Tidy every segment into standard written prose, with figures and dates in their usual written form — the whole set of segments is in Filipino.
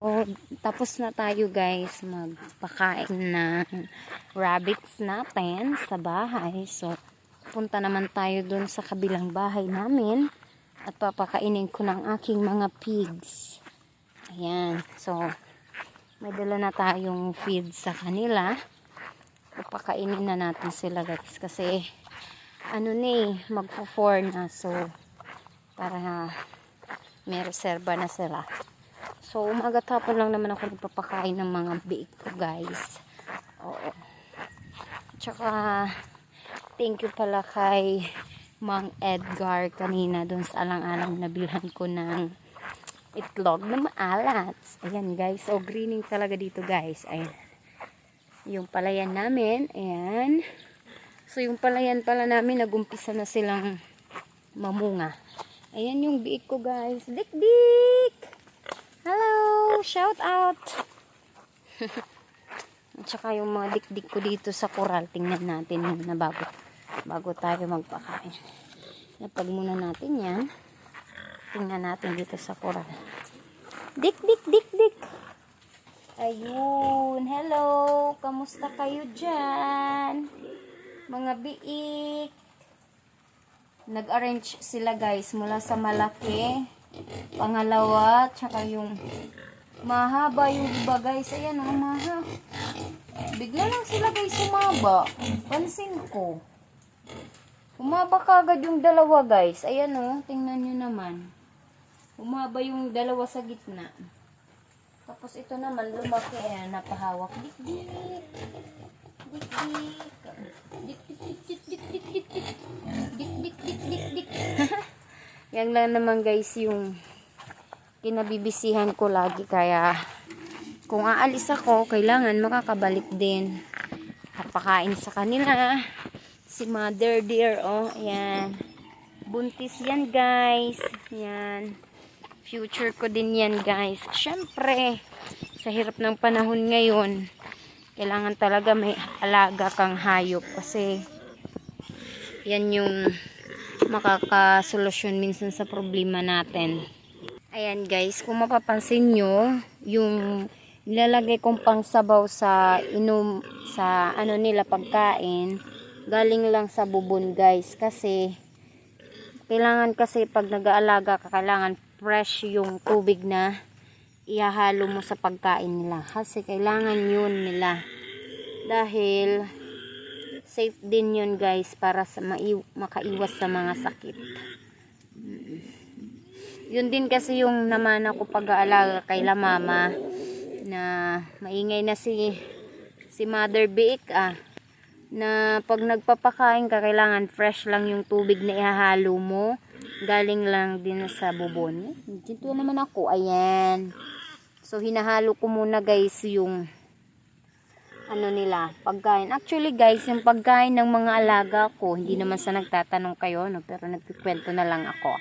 O, tapos na tayo guys magpakain ng rabbits natin sa bahay. So, punta naman tayo dun sa kabilang bahay namin at papakainin ko ng aking mga pigs. Ayan. So, may dala na tayong feed sa kanila. Papakainin na natin sila guys kasi ano ni, magpo-4 na. So, para may reserba na sila. So, umaga tapon lang naman ako nagpapakain ng mga biik ko, guys. Oo. Tsaka, thank you pala kay Mang Edgar kanina dun sa alang-alang na bilhan ko ng itlog na maalat. Ayan, guys. So, greening talaga dito, guys. Ayan. Yung palayan namin. Ayan. So, yung palayan pala namin, nagumpisa na silang mamunga. Ayan yung biik ko, guys. Dik-dik! Hello! Shout out! At saka yung mga dikdik ko dito sa koral. Tingnan natin na bago tayo magpakain. Napag muna natin yan. Tingnan natin dito sa koral. Dik! Ayun! Hello! Kamusta kayo dyan? Mga biik. Nag-arrange sila guys mula sa malaki. Pangalawa, tsaka yung mahaba yung iba guys. Ayan o, mahaba. Bigla lang sila guys sumaba. Pansin ko. Umaba kagad yung dalawa guys. Ayan o, tingnan nyo naman. Umaba yung dalawa sa gitna. Tapos ito naman lumaki. Ayan, napahawak. Dik. Yan lang naman guys yung kinabibisihan ko lagi, kaya kung aalis ako kailangan makakabalik din. Papakain sa kanila si mother dear. Oh, ayan, buntis yan guys. Yan, future ko din yan guys. Syempre sa hirap ng panahon ngayon kailangan talaga may alaga kang hayop kasi yan yung makakasolusyon minsan sa problema natin. Ayan guys, kung mapapansin nyo, yung nilalagay kong pangsabaw sa ano nila pagkain, galing lang sa bubon guys. Kasi, kailangan kasi pag nag-aalaga ka, kailangan fresh yung tubig na ihahalo mo sa pagkain nila. Kasi kailangan yun nila. Dahil, safe din yun guys para sa makaiwas sa mga sakit. Yun din kasi yung namana ko pag-aalaga kay la mama na maingay na si mother biik na pag nagpapakain ka kailangan fresh lang yung tubig na ihahalo mo, galing lang din sa bubon. Dito naman ako, ayan. So hinahalo ko muna guys yung ano nila, pagkain. Actually guys, yung pagkain ng mga alaga ko, hindi naman sa nagtatanong kayo, no? Pero nagkikwento na lang ako.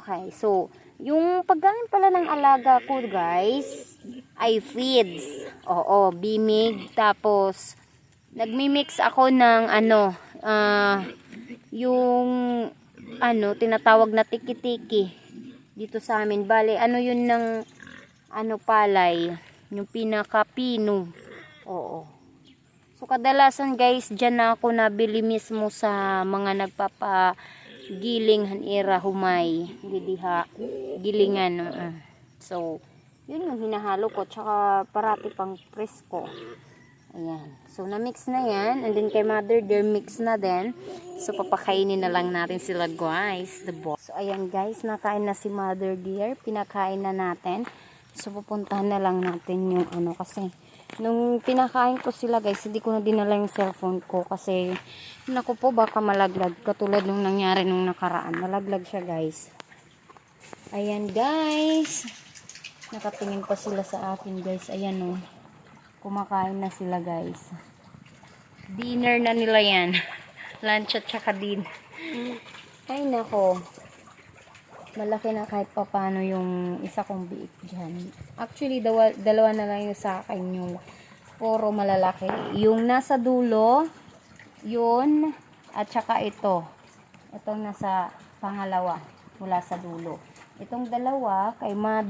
Okay, so, yung pagkain pala ng alaga ko guys, ay feeds. Oo, bimig. Tapos, nagmimix ako ng yung tinatawag na tiki-tiki. Dito sa amin. Bale, yun ng palay. Yung pinaka-pino. Oo. So, kadalasan guys, dyan na ako nabili mismo sa mga nagpapagiling hanira humay. Gidiha. Gilingan. So, yun yung hinahalo ko. Tsaka parati pang presko. Ayan. So, na-mix na yan. And then kay mother, dear mix na din. So, papakainin na lang natin sila guys. The boss. So, ayan guys, nakain na si mother dear. Pinakain na natin. So, pupuntahan na lang natin yung kasi nung pinakain ko sila guys, hindi ko na dinala yung cellphone ko kasi naku po baka malaglag katulad nung nangyari nung nakaraan. Nalaglag siya guys. Ayan guys. Nakatingin pa sila sa akin guys. Ayan o. Kumakain na sila guys. Dinner na nila yan. Lunch at saka din. Ay nako. Malaki na kahit papano yung isa kong biik dyan. Actually, dalawa na lang yung sa akin yung puro malalaki. Yung nasa dulo, yun, at saka ito. Itong nasa pangalawa, mula sa dulo. Itong dalawa, kay mother.